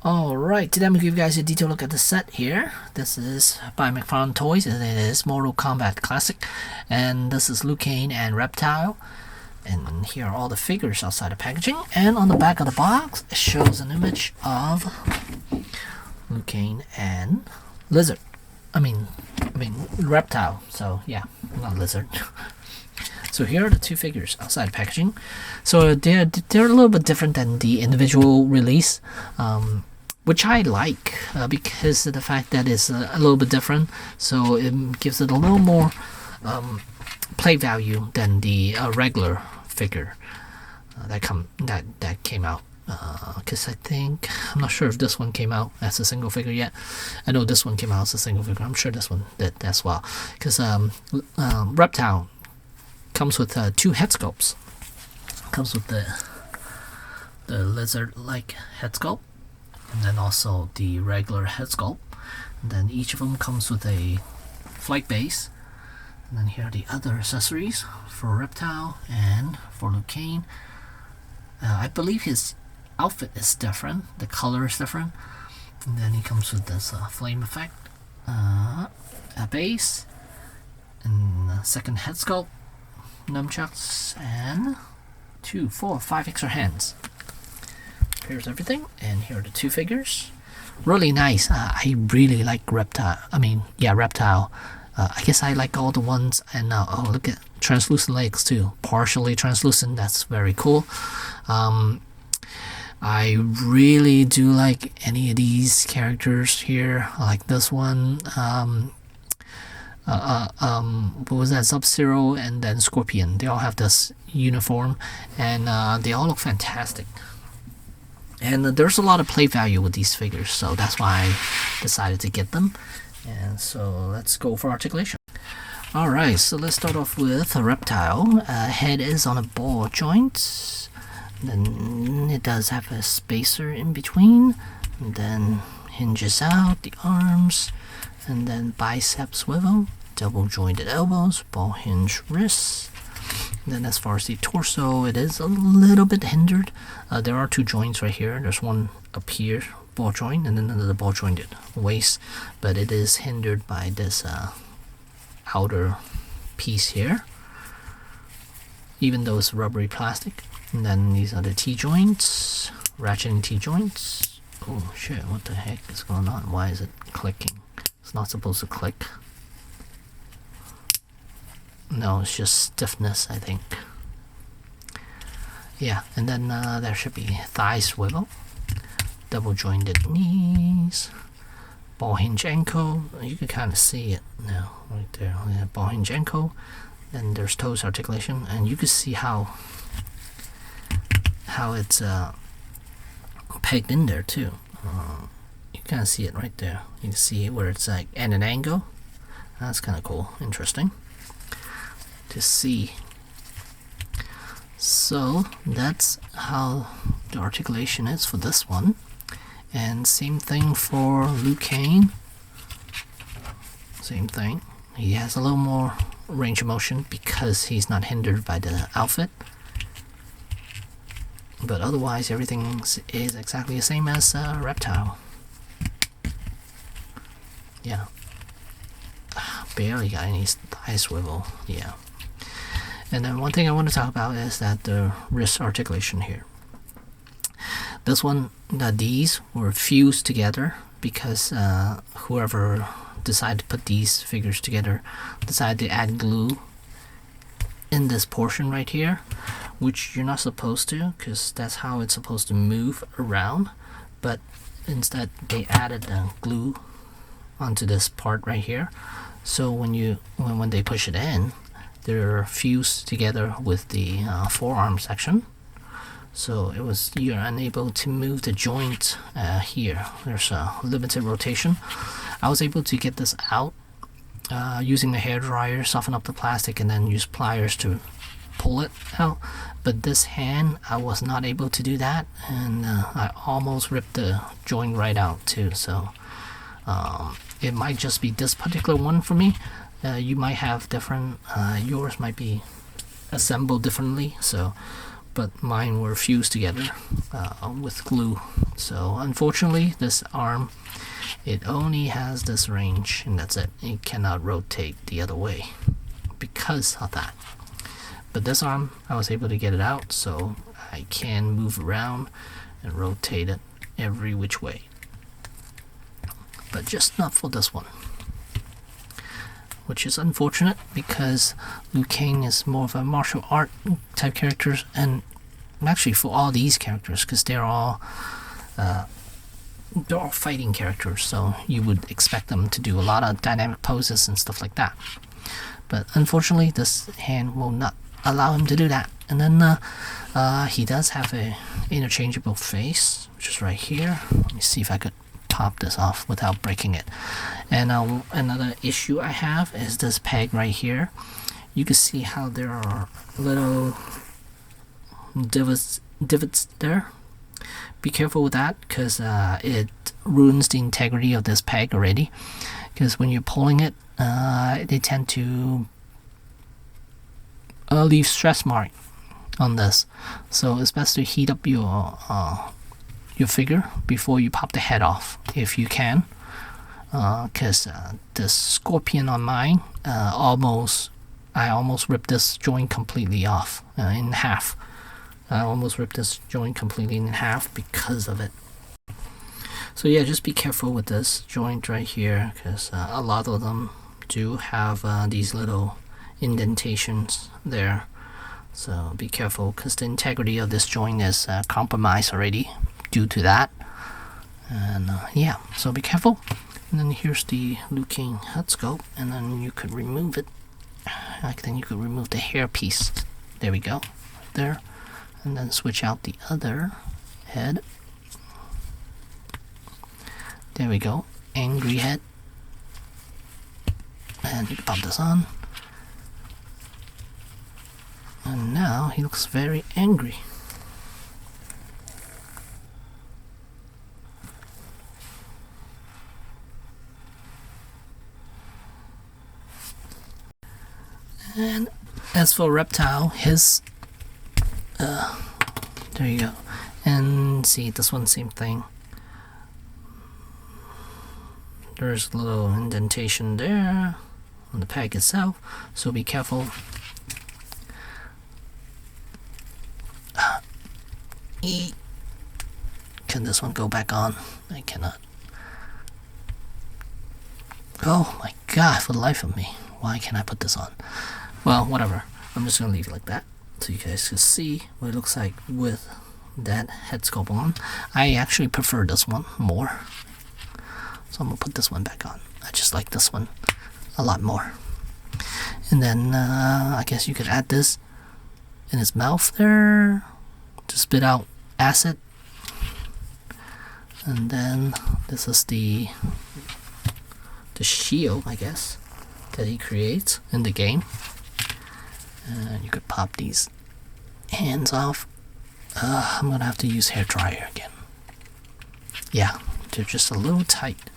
Alright, today I'm going to give you guys a detailed look at the set here. This is by McFarlane Toys, and it is Mortal Kombat Classic. And this is Liu Kang and Reptile. And here are all the figures outside the packaging. And on the back of the box, it shows an image of Liu Kang and Lizard. I mean Reptile. So yeah, not Lizard. So here are the two figures outside the packaging. So they're a little bit different than the individual release, which I like because of the fact that it's a little bit different. So it gives it a little more play value than the regular figure that came out. Because I'm not sure if this one came out as a single figure yet. I know this one came out as a single figure. I'm sure this one did as well. Because Reptile comes with two head sculpts. Comes with the lizard-like head sculpt, and then also the regular head sculpt. And then each of them comes with a flight base. And then here are the other accessories for Reptile and for Liu Kang. I believe his outfit is different. The color is different. And then he comes with this flame effect, a base, and a second head sculpt, nunchucks, and 2, 4, 5 extra hands. Here's everything, and here are the two figures. Really nice. I really like Reptile. Reptile. I guess I like all the ones. And oh, look at translucent legs too. Partially translucent. That's very cool. I really do like any of these characters here. I like this one. What was that? Sub-Zero and then Scorpion. They all have this uniform, and they all look fantastic. And there's a lot of play value with these figures, so that's why I decided to get them. And so let's go for articulation. Alright, so let's start off with a Reptile. Head is on a ball joint. Then it does have a spacer in between. And then hinges out the arms. And then bicep swivel, double jointed elbows, ball hinge wrists. And then as far as the torso, it is a little bit hindered. There are two joints right here. There's one up here, ball joint, and then another ball jointed waist. But it is hindered by this outer piece here, even though it's rubbery plastic. And then these are the T-joints, ratcheting T-joints. Oh shit, what the heck is going on? Why is it clicking? It's not supposed to click. No, it's just stiffness, I think. Yeah, and then there should be thigh swivel, double jointed knees, ball hinge ankle. You can kind of see it now, right there. Yeah, ball hinge ankle. Then there's toes articulation, and you can see how it's pegged in there too. You kind of see it right there. You can see where it's like at an angle. That's kind of cool, interesting to see. So that's how the articulation is for this one. And same thing for Liu Kang. Same thing. He has a little more range of motion because he's not hindered by the outfit. But otherwise, everything is exactly the same as Reptile. Yeah. Barely got any thigh swivel. Yeah. And then one thing I want to talk about is that the wrist articulation here. This one, these were fused together because whoever decided to put these figures together decided to add glue in this portion right here, which you're not supposed to, because that's how it's supposed to move around. But instead, they added the glue onto this part right here. So when they push it in, they're fused together with the forearm section. So you're unable to move the joint here. There's a limited rotation. I was able to get this out using the hair dryer, soften up the plastic, and then use pliers to pull it out. But this hand, I was not able to do that, and I almost ripped the joint right out too. So it might just be this particular one for me. You might have different, yours might be assembled differently, so but mine were fused together with glue So unfortunately, this arm, it only has this range, and that's it. It cannot rotate the other way because of that. But this arm, I was able to get it out, so I can move around and rotate it every which way. But just not for this one, which is unfortunate because Liu Kang is more of a martial art type character, and actually for all these characters, because they're all fighting characters, so you would expect them to do a lot of dynamic poses and stuff like that. But unfortunately, this hand will not allow him to do that. And then he does have a interchangeable face, which is right here. Let me see if I could pop this off without breaking it. And another issue I have is this peg right here. You can see how there are little divots there. Be careful with that, because it ruins the integrity of this peg already. Because when you're pulling it, they tend to leave stress mark on this. So it's best to heat up your figure before you pop the head off, if you can. Because the scorpion on mine, I almost ripped this joint completely off, in half. I almost ripped this joint completely in half because of it. So yeah, just be careful with this joint right here, because a lot of them do have these little indentations there. So be careful, because the integrity of this joint is compromised already due to that. And yeah, so be careful. And then here's the Liu Kang head sculpt, and then you could remove it. Then you could remove the hair piece. There we go, right there. And then switch out the other head. There we go, angry head. And you can pop this on. And now he looks very angry. And as for Reptile, his there you go. And see, this one, same thing. There's a little indentation there on the peg itself, so be careful. Can this one go back on? I cannot. Oh my god, for the life of me, why can't I put this on? Well, whatever, I'm just gonna leave it like that so you guys can see what it looks like with that head sculpt on. I actually prefer this one more, so I'm gonna put this one back on. I just like this one a lot more. And then I guess you could add this in his mouth there to spit out acid. And then this is the shield, I guess, that he creates in the game. And you could pop these hands off. I'm gonna have to use hair dryer again. Yeah, they're just a little tight.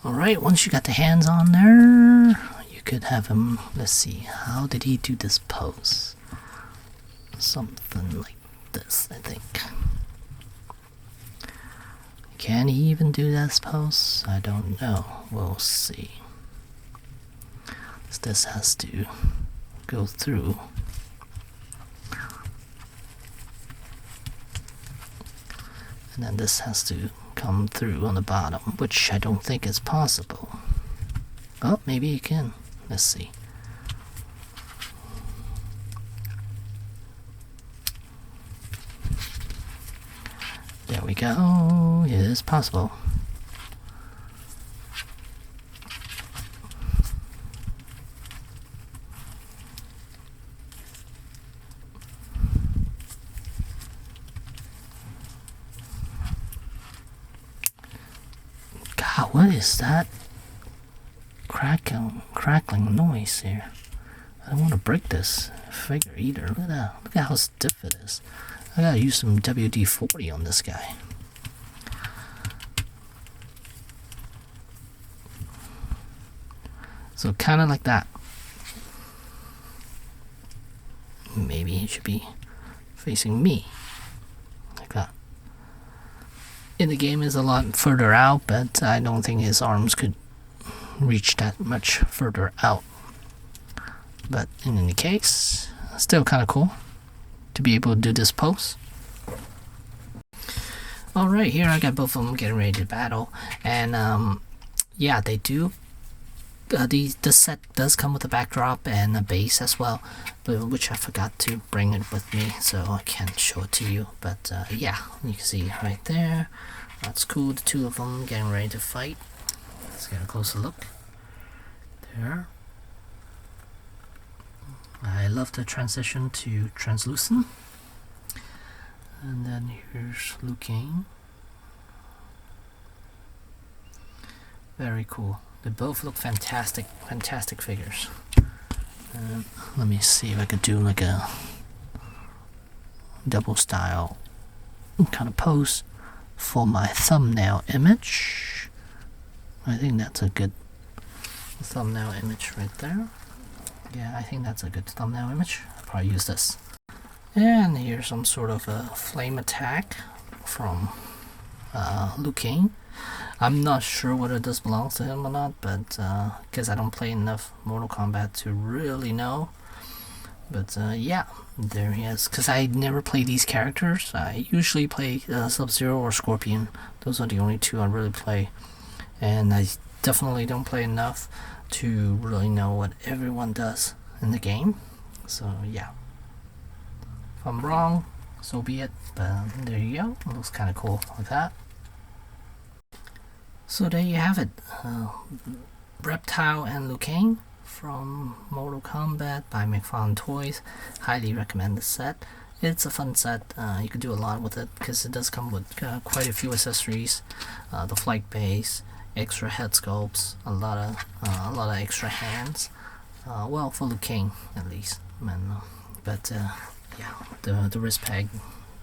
Alright, once you got the hands on there, you could have him, let's see, how did he do this pose? Something like this, I think. Can he even do this pose? I don't know. We'll see. This has to go through. And then this has to come through on the bottom, which I don't think is possible. Oh, maybe you can. Let's see. There we go. It is possible. God, what is that crackling noise here? I don't want to break this figure either. Look at that. Look at how stiff it is. I gotta use some WD-40 on this guy. So kind of like that. Maybe he should be facing me. Like that. in the game is a lot further out, but I don't think his arms could reach that much further out. But in any case, still kind of cool to be able to do this pose. Alright, here I got both of them getting ready to battle, and yeah, they do. The set does come with a backdrop and a base as well, but which I forgot to bring it with me, so I can't show it to you. But yeah, you can see right there. That's cool. The two of them getting ready to fight. Let's get a closer look. There. I love the transition to translucent. And then here's Liu Kang. Very cool. They both look fantastic, fantastic figures. Let me see if I could do like a double style kind of pose for my thumbnail image. I think that's a good thumbnail image right there. Yeah, I think that's a good thumbnail image. I'll probably use this. And here's some sort of a flame attack from Liu Kang. I'm not sure whether this belongs to him or not, but because I don't play enough Mortal Kombat to really know. But yeah, there he is. Because I never play these characters. I usually play Sub-Zero or Scorpion. Those are the only two I really play. And I definitely don't play enough to really know what everyone does in the game. So yeah. If I'm wrong, so be it. But there you go. It looks kind of cool like that. So there you have it. Reptile and Liu Kang from Mortal Kombat by McFarlane Toys. Highly recommend this set. It's a fun set. You can do a lot with it because it does come with quite a few accessories. The flight base, extra head sculpts, a lot of extra hands. Well, for Liu Kang at least. But yeah, the wrist peg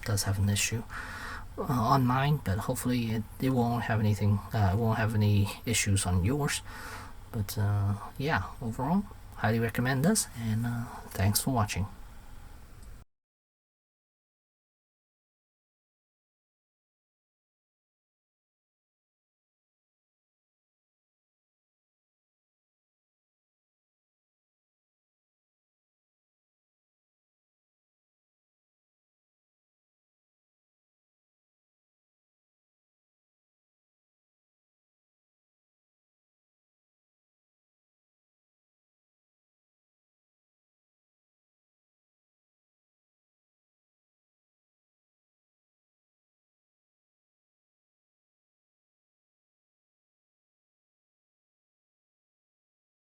does have an issue on mine, but hopefully it won't have anything. Won't have any issues on yours. But yeah, overall, highly recommend this, and thanks for watching.